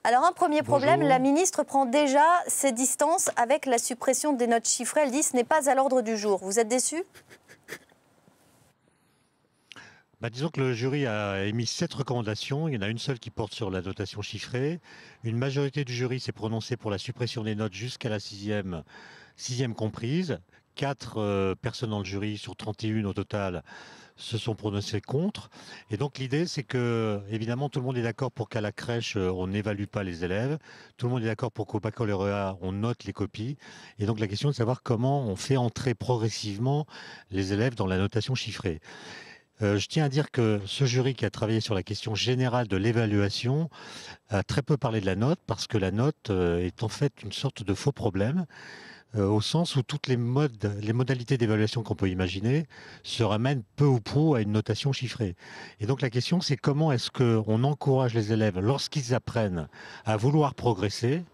Alors un premier problème, Bonjour. la ministre prend déjà ses distances avec la suppression des notes chiffrées. Elle dit ce n'est pas à l'ordre du jour. Vous êtes déçu? Disons que le jury a émis 7 recommandations. Il y en a une seule qui porte sur la notation chiffrée. Une majorité du jury s'est prononcée pour la suppression des notes jusqu'à la sixième comprise. 4 personnes dans le jury sur 31 au total se sont prononcées contre. Et donc l'idée, c'est que, évidemment, tout le monde est d'accord pour qu'à la crèche, on n'évalue pas les élèves. Tout le monde est d'accord pour qu'au baccalauréat, on note les copies. Et donc la question est de savoir comment on fait entrer progressivement les élèves dans la notation chiffrée. Je tiens à dire que ce jury qui a travaillé sur la question générale de l'évaluation a très peu parlé de la note parce que la note est en fait une sorte de faux problème au sens où toutes les modalités d'évaluation qu'on peut imaginer se ramènent peu ou prou à une notation chiffrée. Et donc la question c'est comment est-ce qu'on encourage les élèves lorsqu'ils apprennent à vouloir progresser,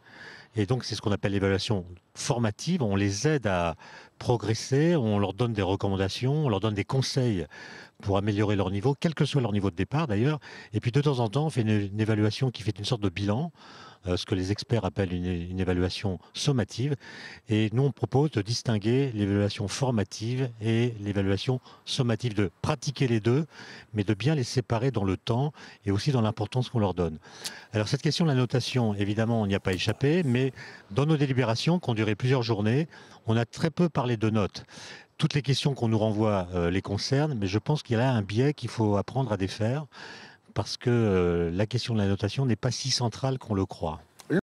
et donc, c'est ce qu'on appelle l'évaluation formative. On les aide à progresser, on leur donne des recommandations, on leur donne des conseils pour améliorer leur niveau, quel que soit leur niveau de départ d'ailleurs. Et puis, de temps en temps, on fait une évaluation qui fait une sorte de bilan, ce que les experts appellent une évaluation sommative. Et nous, on propose de distinguer l'évaluation formative et l'évaluation sommative, de pratiquer les deux, mais de bien les séparer dans le temps et aussi dans l'importance qu'on leur donne. Alors cette question de la notation, évidemment, on n'y a pas échappé, mais dans nos délibérations, qui ont duré plusieurs journées, on a très peu parlé de notes. Toutes les questions qu'on nous renvoie les concernent, mais je pense qu'il y a un biais qu'il faut apprendre à défaire, parce que la question de la notation n'est pas si centrale qu'on le croit.